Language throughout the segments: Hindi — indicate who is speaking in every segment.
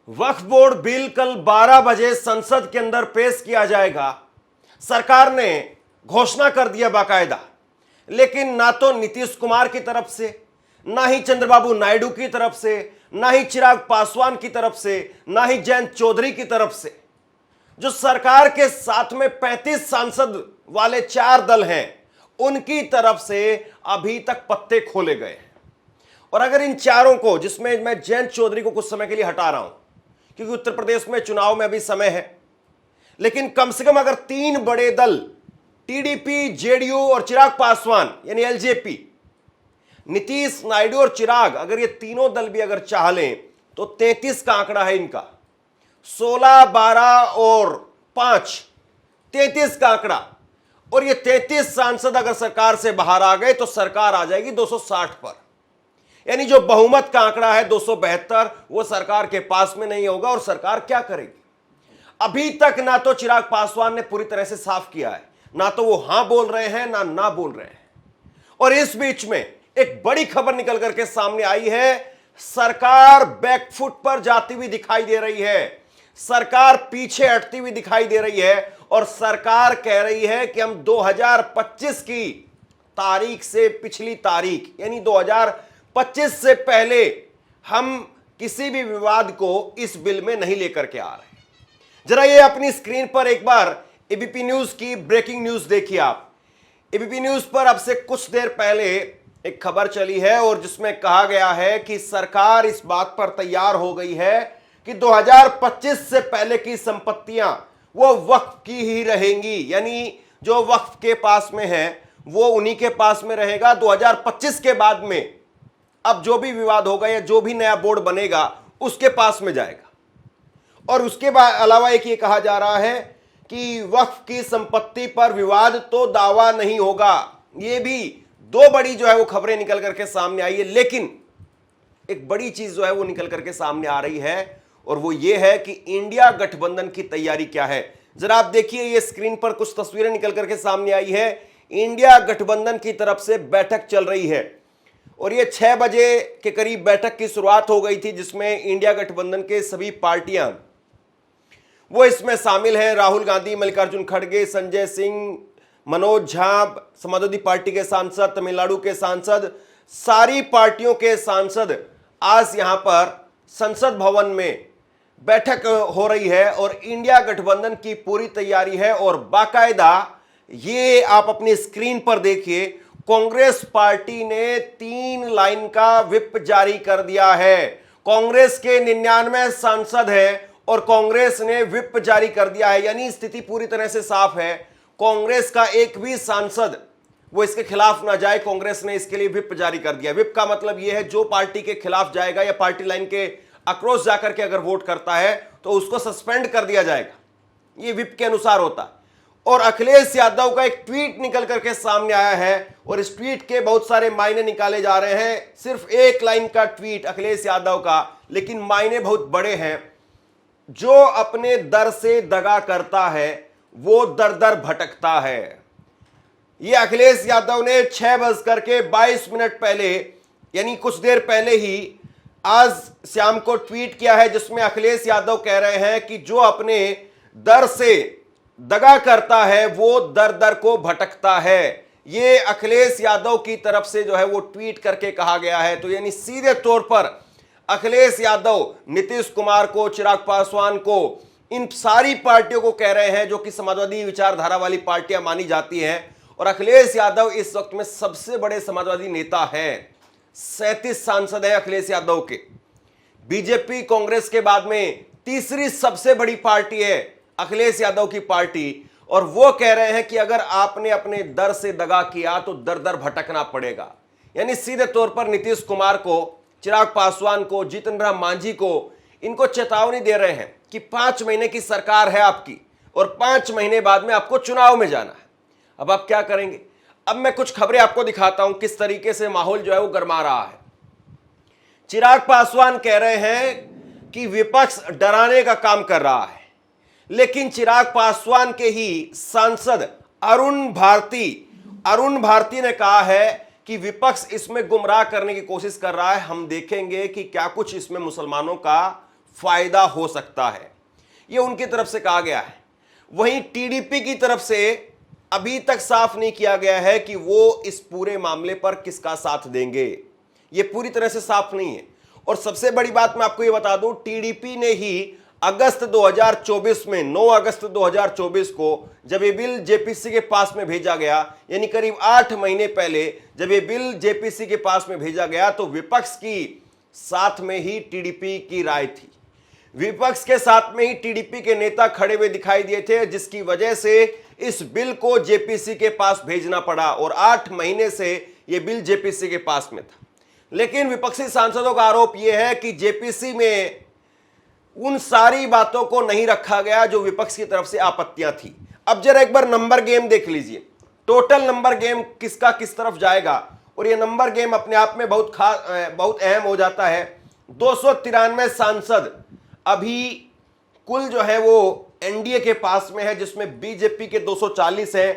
Speaker 1: वक्फ बोर्ड बिल कल 12 बजे संसद के अंदर पेश किया जाएगा। सरकार ने घोषणा कर दिया बाकायदा, लेकिन ना तो नीतीश कुमार की तरफ से, ना ही चंद्रबाबू नायडू की तरफ से, ना ही चिराग पासवान की तरफ से, ना ही जयंत चौधरी की तरफ से, जो सरकार के साथ में 35 सांसद वाले 4 दल हैं, उनकी तरफ से अभी तक पत्ते खोले गए हैं। और अगर इन चारों को, जिसमें मैं जयंत चौधरी को कुछ समय के लिए हटा रहा हूं क्योंकि उत्तर प्रदेश में चुनाव में अभी समय है, लेकिन कम से कम अगर 3 बड़े दल टीडीपी, जेडीयू और चिराग पासवान यानी एलजेपी, नीतीश, नायडू और चिराग, अगर ये तीनों दल भी अगर चाह लें तो 33 का आंकड़ा है इनका। 16, 12 और 5, 33 का आंकड़ा। और ये 33 सांसद अगर सरकार से बाहर आ गए तो सरकार आ जाएगी 260 पर, यानी जो बहुमत का आंकड़ा है 272, वो सरकार के पास में नहीं होगा। और सरकार क्या करेगी? अभी तक ना तो चिराग पासवान ने पूरी तरह से साफ किया है, ना तो वो हां बोल रहे हैं, ना बोल रहे हैं। और इस बीच में एक बड़ी खबर निकल करके सामने आई है। सरकार बैकफुट पर जाती हुई दिखाई दे रही है, सरकार पीछे हटती हुई दिखाई दे रही है। और सरकार कह रही है कि हम 2025 की तारीख से पिछली तारीख यानी 2025 से पहले हम किसी भी विवाद को इस बिल में नहीं लेकर के आ रहे। जरा ये अपनी स्क्रीन पर एक बार एबीपी न्यूज की ब्रेकिंग न्यूज देखिए आप। एबीपी न्यूज पर अब से कुछ देर पहले एक खबर चली है और जिसमें कहा गया है कि सरकार इस बात पर तैयार हो गई है कि 2025 से पहले की संपत्तियां वो वक्फ की ही रहेंगी, यानी जो वक्फ के पास में है वो उन्हीं के पास में रहेगा। 2025 के बाद में अब जो भी विवाद होगा या जो भी नया बोर्ड बनेगा उसके पास में जाएगा। और उसके बाद अलावा एक ये कहा जा रहा है कि वक्फ की संपत्ति पर विवाद तो दावा नहीं होगा। ये भी 2 बड़ी जो है वो खबरें निकल करके सामने आई है। लेकिन एक बड़ी चीज जो है वो निकल करके सामने आ रही है और वो ये है कि इंडिया गठबंधन की तैयारी क्या है। जरा आप देखिए, ये स्क्रीन पर कुछ तस्वीरें निकल करके सामने आई है। इंडिया गठबंधन की तरफ से बैठक चल रही है और ये 6 बजे के करीब बैठक की शुरुआत हो गई थी, जिसमें इंडिया गठबंधन के सभी पार्टियां वो इसमें शामिल हैं। राहुल गांधी, मल्लिकार्जुन खड़गे, संजय सिंह, मनोज झा, समाजवादी पार्टी के सांसद, तमिलनाडु के सांसद, सारी पार्टियों के सांसद आज यहां पर संसद भवन में बैठक हो रही है और इंडिया गठबंधन की पूरी तैयारी है। और बाकायदा ये आप अपनी स्क्रीन पर देखिए, कांग्रेस पार्टी ने 3 लाइन का व्हिप जारी कर दिया है। कांग्रेस के 99 सांसद हैं और कांग्रेस ने व्हिप जारी कर दिया है, यानी स्थिति पूरी तरह से साफ है। कांग्रेस का एक भी सांसद वो इसके खिलाफ ना जाए, कांग्रेस ने इसके लिए व्हिप जारी कर दिया। व्हिप का मतलब यह है जो पार्टी के खिलाफ जाएगा या पार्टी लाइन के अक्रॉस जाकर के अगर वोट करता है तो उसको सस्पेंड कर दिया जाएगा, ये व्हिप के अनुसार होता। और अखिलेश यादव का एक ट्वीट निकल करके सामने आया है और इस ट्वीट के बहुत सारे मायने निकाले जा रहे हैं। सिर्फ 1 लाइन का ट्वीट अखिलेश यादव का, लेकिन मायने बहुत बड़े हैं। जो अपने दर से दगा करता है वो दर दर भटकता है। ये अखिलेश यादव ने 6:22 पहले, यानी कुछ देर पहले ही आज शाम को ट्वीट किया है, जिसमें अखिलेश यादव कह रहे हैं कि जो अपने दर से दगा करता है वो दर दर को भटकता है। ये अखिलेश यादव की तरफ से जो है वो ट्वीट करके कहा गया है। तो यानी सीधे तौर पर अखिलेश यादव नीतीश कुमार को, चिराग पासवान को, इन सारी पार्टियों को कह रहे हैं जो कि समाजवादी विचारधारा वाली पार्टियां मानी जाती हैं। और अखिलेश यादव इस वक्त में सबसे बड़े समाजवादी नेता हैं। 37 सांसद है अखिलेश यादव के। बीजेपी कांग्रेस के बाद में तीसरी सबसे बड़ी पार्टी है अखिलेश यादव की पार्टी। और वो कह रहे हैं कि अगर आपने अपने दर से दगा किया तो दर दर भटकना पड़ेगा। यानी सीधे तौर पर नीतीश कुमार को, चिराग पासवान को, जीतन राम मांझी को, इनको चेतावनी दे रहे हैं कि 5 महीने की सरकार है आपकी और 5 महीने बाद में आपको चुनाव में जाना है। अब आप क्या करेंगे? अब मैं कुछ खबरें आपको दिखाता हूं किस तरीके से माहौल जो है वो गरमा रहा है। चिराग पासवान कह रहे हैं कि विपक्ष डराने का काम कर रहा है, लेकिन चिराग पासवान के ही सांसद अरुण भारती ने कहा है कि विपक्ष इसमें गुमराह करने की कोशिश कर रहा है। हम देखेंगे कि क्या कुछ इसमें मुसलमानों का फायदा हो सकता है, यह उनकी तरफ से कहा गया है। वहीं टीडीपी की तरफ से अभी तक साफ नहीं किया गया है कि वो इस पूरे मामले पर किसका साथ देंगे, यह पूरी तरह से साफ नहीं है। और सबसे बड़ी बात मैं आपको यह बता दूं, टीडीपी ने ही अगस्त 2024 में 9 अगस्त 2024 को जब ये बिल जेपीसी के पास में भेजा गया, यानी करीब 8 महीने पहले जब ये बिल जेपीसी के पास में भेजा गया, तो विपक्ष की साथ में ही टीडीपी की राय थी। विपक्ष के साथ में ही टीडीपी के नेता खड़े हुए दिखाई दिए थे, जिसकी वजह से इस बिल को जेपीसी के पास भेजना पड़ा और 8 महीने से यह बिल जेपीसी के पास में था। लेकिन विपक्षी सांसदों का आरोप यह है कि जेपीसी में उन सारी बातों को नहीं रखा गया जो विपक्ष की तरफ से आपत्तियां थी। अब जरा एक बार नंबर गेम देख लीजिए, टोटल नंबर गेम किसका किस तरफ जाएगा, और यह नंबर गेम अपने आप में बहुत अहम हो जाता है। 293 सांसद अभी कुल जो है वो एनडीए के पास में है, जिसमें बीजेपी के 240 हैं,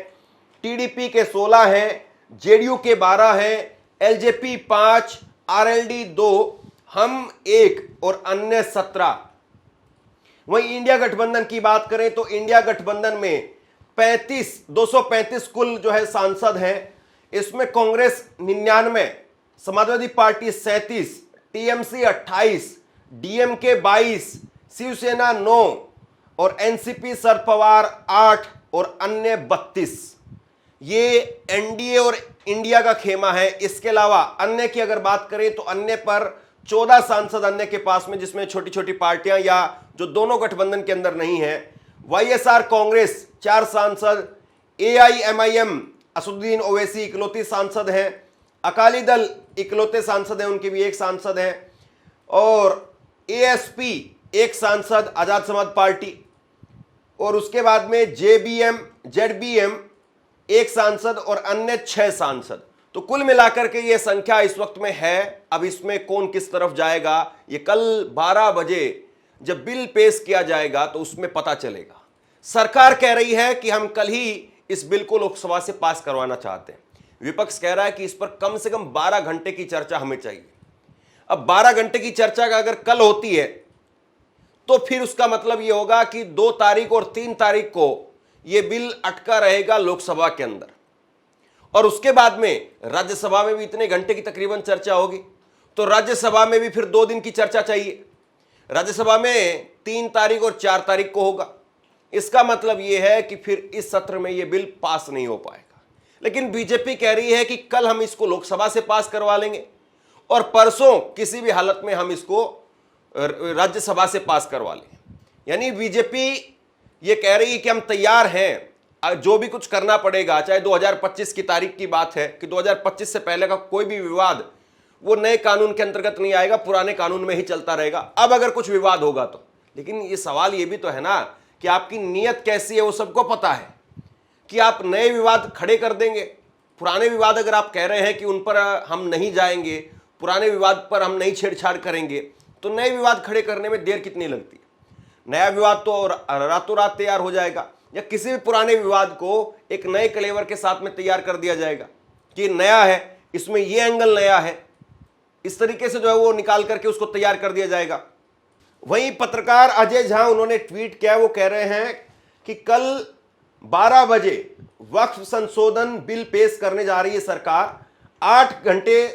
Speaker 1: टीडीपी के 16 हैं, जेडीयू के 12 हैं, एलजेपी 5, आरएलडी 2, हम 1 और अन्य 17। वहीं इंडिया गठबंधन की बात करें तो इंडिया गठबंधन में 235 कुल जो है सांसद हैं। इसमें Congress 99, Samajwadi Party 37, TMC 28, DMK 22, Shivsena 9 और एनसीपी शरद पवार 8 और अन्य 32। ये एनडीए और इंडिया का खेमा है। इसके अलावा अन्य की अगर बात करें तो अन्य पर 14 सांसद अन्य के पास में, जिसमें छोटी छोटी पार्टियां या जो दोनों गठबंधन के अंदर नहीं है। वाईएसआर कांग्रेस 4 सांसद, एआईएमआईएम असदुद्दीन ओवैसी इकलौती सांसद हैं, अकाली दल इकलौते सांसद हैं, उनके भी 1 सांसद हैं, और एएसपी 1 सांसद आजाद समाज पार्टी, और उसके बाद में जेडबीएम 1 सांसद और अन्य 6 सांसद। तो कुल मिलाकर के ये संख्या इस वक्त में है। अब इसमें कौन किस तरफ जाएगा ये कल 12 बजे जब बिल पेश किया जाएगा तो उसमें पता चलेगा। सरकार कह रही है कि हम कल ही इस बिल को लोकसभा से पास करवाना चाहते हैं। विपक्ष कह रहा है कि इस पर कम से कम 12 घंटे की चर्चा हमें चाहिए। अब 12 घंटे की चर्चा का अगर कल होती है तो फिर उसका मतलब यह होगा कि 2 तारीख और 3 तारीख को यह बिल अटका रहेगा लोकसभा के अंदर, और उसके बाद में राज्यसभा में भी इतने घंटे की तकरीबन चर्चा होगी, तो राज्यसभा में भी फिर 2 दिन की चर्चा चाहिए। राज्यसभा में 3 तारीख और 4 तारीख को होगा। इसका मतलब यह है कि फिर इस सत्र में यह बिल पास नहीं हो पाएगा। लेकिन बीजेपी कह रही है कि कल हम इसको लोकसभा से पास करवा लेंगे और परसों किसी भी हालत में हम इसको राज्यसभा से पास करवा लें। यानी बीजेपी ये कह रही है कि हम तैयार हैं, जो भी कुछ करना पड़ेगा, चाहे 2025 की तारीख की बात है कि 2025 से पहले का कोई भी विवाद वो नए कानून के अंतर्गत नहीं आएगा, पुराने कानून में ही चलता रहेगा। अब अगर कुछ विवाद होगा तो, लेकिन ये सवाल ये भी तो है ना कि आपकी नीयत कैसी है, वो सबको पता है कि आप नए विवाद खड़े कर देंगे। पुराने विवाद अगर आप कह रहे हैं कि उन पर हम नहीं जाएंगे, पुराने विवाद पर हम नहीं छेड़छाड़ करेंगे, तो नए विवाद खड़े करने में देर कितनी लगती है? नया विवाद तो रातों रात तैयार हो जाएगा, या किसी भी पुराने विवाद को एक नए कलेवर के साथ में तैयार कर दिया जाएगा कि नया है, इसमें ये एंगल नया है, इस तरीके से जो है वो निकाल करके उसको तैयार कर दिया जाएगा। वहीं पत्रकार अजय झा उन्होंने ट्वीट किया, वो कह रहे हैं कि कल 12 बजे वक्फ संशोधन बिल पेश करने जा रही है सरकार। 8 घंटे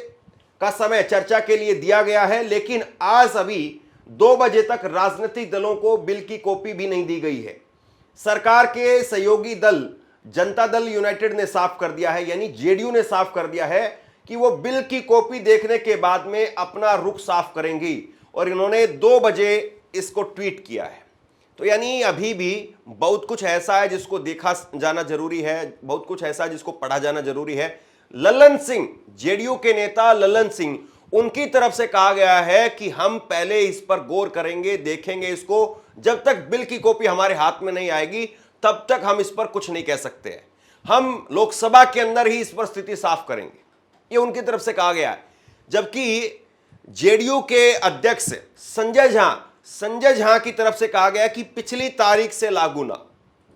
Speaker 1: का समय चर्चा के लिए दिया गया है, लेकिन आज अभी 2 बजे तक राजनीतिक दलों को बिल की कॉपी भी नहीं दी गई है। सरकार के सहयोगी दल जनता दल यूनाइटेड ने साफ कर दिया है, यानी जेडीयू ने साफ कर दिया है कि वो बिल की कॉपी देखने के बाद में अपना रुख साफ करेंगी, और इन्होंने 2 बजे इसको ट्वीट किया है। तो यानी अभी भी बहुत कुछ ऐसा है जिसको देखा जाना जरूरी है, बहुत कुछ ऐसा है जिसको पढ़ा जाना जरूरी है। ललन सिंह, जेडीयू के नेता ललन सिंह, उनकी तरफ से कहा गया है कि हम पहले इस पर गौर करेंगे, देखेंगे इसको, जब तक बिल की कॉपी हमारे हाथ में नहीं आएगी तब तक हम इस पर कुछ नहीं कह सकते हैं। हम लोकसभा के अंदर ही इस पर स्थिति साफ करेंगे, ये उनकी तरफ से कहा गया है। जबकि जेडीयू के अध्यक्ष संजय झा की तरफ से कहा गया कि पिछली तारीख से लागू ना।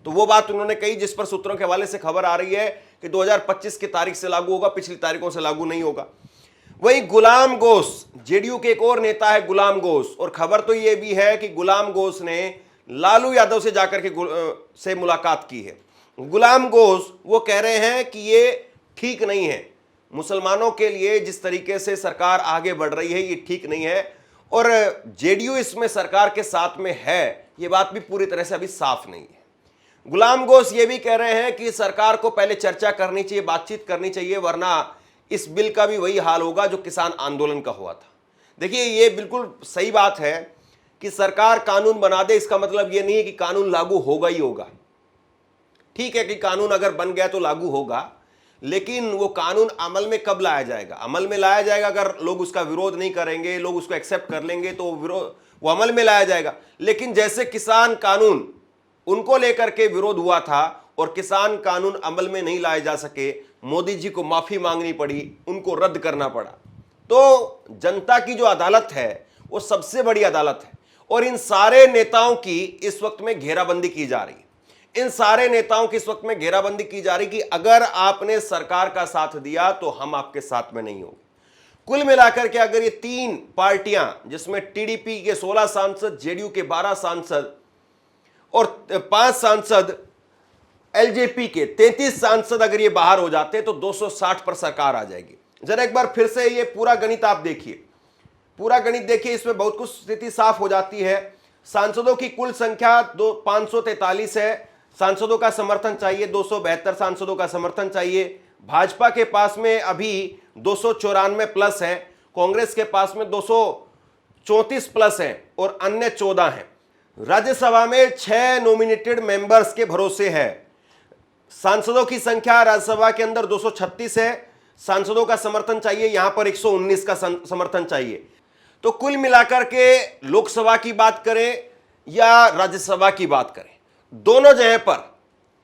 Speaker 1: तो वो बात उन्होंने कही जिस पर सूत्रों के हवाले से खबर आ रही है कि 2025 की तारीख से लागू होगा, पिछली तारीखों से लागू नहीं होगा। वही गुलाम घोष, जेडीयू के एक और नेता है गुलाम घोष, और खबर तो यह भी है कि गुलाम घोष ने लालू यादव से जाकर के से मुलाकात की है। गुलाम घोष वो कह रहे हैं कि ये ठीक नहीं है, मुसलमानों के लिए जिस तरीके से सरकार आगे बढ़ रही है ये ठीक नहीं है, और जेडीयू इसमें सरकार के साथ में है, ये बात भी पूरी तरह से अभी साफ नहीं है। गुलाम घोष ये भी कह रहे हैं कि सरकार को पहले चर्चा करनी चाहिए, बातचीत करनी चाहिए, वरना इस बिल का भी वही हाल होगा जो किसान आंदोलन का हुआ था। देखिए ये बिल्कुल सही बात है कि सरकार कानून बना दे, इसका मतलब ये नहीं है कि कानून लागू होगा ही होगा। ठीक है कि कानून अगर बन गया तो लागू होगा, लेकिन वो कानून अमल में कब लाया जाएगा? अमल में लाया जाएगा अगर लोग उसका विरोध नहीं करेंगे, लोग उसको एक्सेप्ट कर लेंगे तो वो अमल में लाया जाएगा। लेकिन जैसे किसान कानून उनको लेकर के विरोध हुआ था और किसान कानून अमल में नहीं लाए जा सके, मोदी जी को माफी मांगनी पड़ी, उनको रद्द करना पड़ा। तो जनता की जो अदालत है वो सबसे बड़ी अदालत है, और इन सारे नेताओं की इस वक्त में घेराबंदी की जा रही है। इन सारे नेताओं की इस वक्त में घेराबंदी की जा रही कि अगर आपने सरकार का साथ दिया तो हम आपके साथ में नहीं होंगे। कुल मिलाकर के अगर ये तीन पार्टियां, जिसमें टीडीपी के 16 सांसद, जेडीयू के 12 सांसद और 5 सांसद, एलजेपी के 33 सांसद, अगर ये बाहर हो जाते तो 260 पर सरकार आ जाएगी। जरा एक बार फिर से ये पूरा गणित आप देखिए, पूरा गणित देखिए, इसमें बहुत कुछ स्थिति साफ हो जाती है। सांसदों की कुल संख्या 543 है, सांसदों का समर्थन चाहिए 272 सांसदों का समर्थन चाहिए। भाजपा के पास में अभी 294 प्लस है, कांग्रेस के पास में 234 प्लस है और अन्य 14 हैं। राज्यसभा में 6 नॉमिनेटेड मेंबर्स के भरोसे है। सांसदों की संख्या राज्यसभा के अंदर 236 है, सांसदों का समर्थन चाहिए यहां पर 119 का समर्थन चाहिए। तो कुल मिलाकर के लोकसभा की बात करें या राज्यसभा की बात करें, दोनों जगह पर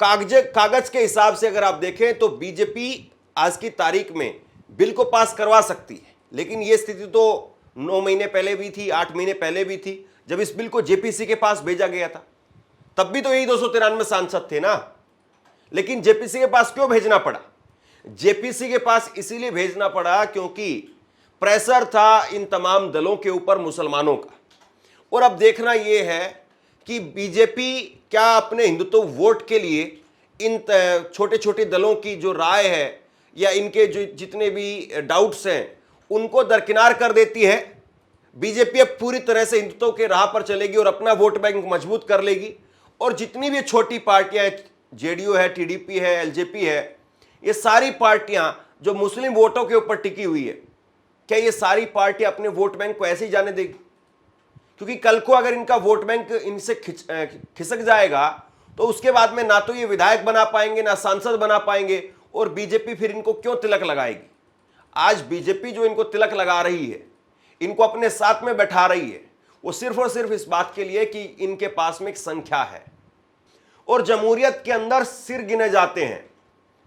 Speaker 1: कागज के हिसाब से अगर आप देखें तो बीजेपी आज की तारीख में बिल को पास करवा सकती है। लेकिन यह स्थिति तो 9 महीने पहले भी थी, 8 महीने पहले भी थी, जब इस बिल को जेपीसी के पास भेजा गया था। तब भी तो यही 293 सांसद थे ना। लेकिन जेपीसी के पास क्यों भेजना पड़ा? जेपीसी के पास इसीलिए भेजना पड़ा क्योंकि प्रेशर था इन तमाम दलों के ऊपर मुसलमानों का। और अब देखना यह है कि बीजेपी क्या अपने हिंदुत्व वोट के लिए इन छोटे छोटे दलों की जो राय है या इनके जो जितने भी डाउट्स हैं उनको दरकिनार कर देती है। बीजेपी अब पूरी तरह से हिंदुत्व के राह पर चलेगी और अपना वोट बैंक मजबूत कर लेगी, और जितनी भी छोटी पार्टियां हैं, जेडीयू है, टीडीपी है, एलजेपी है, ये सारी पार्टियां जो मुस्लिम वोटों के ऊपर टिकी हुई है, क्या ये सारी पार्टियां अपने वोट बैंक को ऐसे ही जाने देगी? क्योंकि कल को अगर इनका वोट बैंक इनसे खिसक जाएगा तो उसके बाद में ना तो ये विधायक बना पाएंगे ना सांसद बना पाएंगे, और बीजेपी फिर इनको क्यों तिलक लगाएगी? आज बीजेपी जो इनको तिलक लगा रही है, इनको अपने साथ में बैठा रही है, वो सिर्फ और सिर्फ इस बात के लिए कि इनके पास में एक संख्या है। और जमहूरियत के अंदर सिर गिने जाते हैं।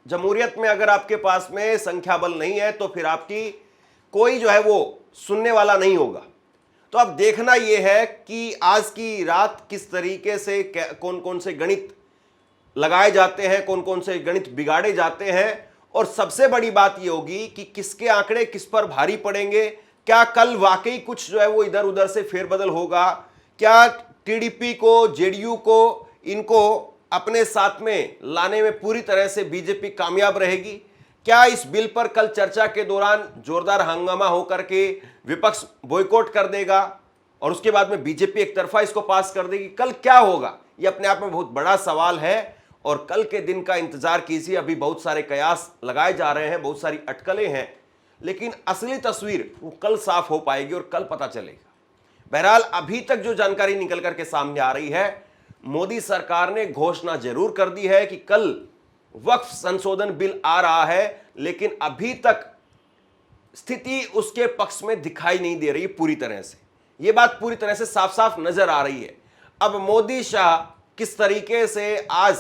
Speaker 1: जमहूरियत में अगर आपके पास में संख्या बल नहीं है तो फिर आपकी कोई जो है वो सुनने वाला नहीं होगा। तो अब देखना यह है कि आज की रात किस तरीके से कौन कौन से गणित लगाए जाते हैं, कौन कौन से गणित बिगाड़े जाते हैं, और सबसे बड़ी बात यह होगी कि किसके आंकड़े किस पर भारी पड़ेंगे। क्या कल वाकई कुछ जो है वो इधर उधर से फेरबदल होगा? क्या टीडीपी को, जेडीयू को, इनको अपने साथ में लाने में पूरी तरह से बीजेपी कामयाब रहेगी? क्या इस बिल पर कल चर्चा के दौरान जोरदार हंगामा होकर के विपक्ष बॉयकॉट कर देगा और उसके बाद में बीजेपी एक तरफा इसको पास कर देगी? कल क्या होगा, ये अपने आप में बहुत बड़ा सवाल है, और कल के दिन का इंतजार कीजिए। अभी बहुत सारे कयास लगाए जा रहे हैं, बहुत सारी अटकलें हैं, लेकिन असली तस्वीर वो कल साफ हो पाएगी और कल पता चलेगा। बहरहाल अभी तक जो जानकारी निकल करके सामने आ रही है, मोदी सरकार ने घोषणा जरूर कर दी है कि कल वक्फ संशोधन बिल आ रहा है, लेकिन अभी तक स्थिति उसके पक्ष में दिखाई नहीं दे रही पूरी तरह से। यह बात पूरी तरह से साफ साफ नजर आ रही है। अब मोदी शाह किस तरीके से आज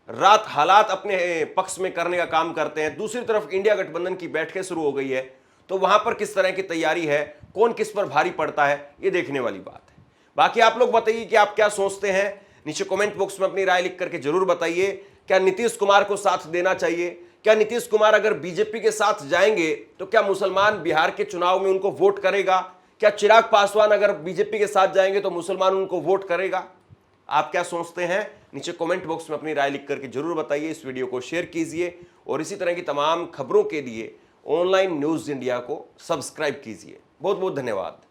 Speaker 1: रात हालात अपने पक्ष में करने का काम करते हैं, दूसरी तरफ इंडिया गठबंधन की बैठकें शुरू हो गई है, तो वहां पर किस तरह की तैयारी है, कौन किस पर भारी पड़ता है, ये देखने वाली बात है। बाकी आप लोग बताइए कि आप क्या सोचते हैं, नीचे कमेंट बॉक्स में अपनी राय लिख करके जरूर बताइए। क्या नीतीश कुमार को साथ देना चाहिए? क्या नीतीश कुमार अगर बीजेपी के साथ जाएंगे तो क्या मुसलमान बिहार के चुनाव में उनको वोट करेगा? क्या चिराग पासवान अगर बीजेपी के साथ जाएंगे तो मुसलमान उनको वोट करेगा? आप क्या सोचते हैं? नीचे कमेंट बॉक्स में अपनी राय लिख करके जरूर बताइए। इस वीडियो को शेयर कीजिए और इसी तरह की तमाम खबरों के लिए ऑनलाइन न्यूज इंडिया को सब्सक्राइब कीजिए। बहुत बहुत धन्यवाद।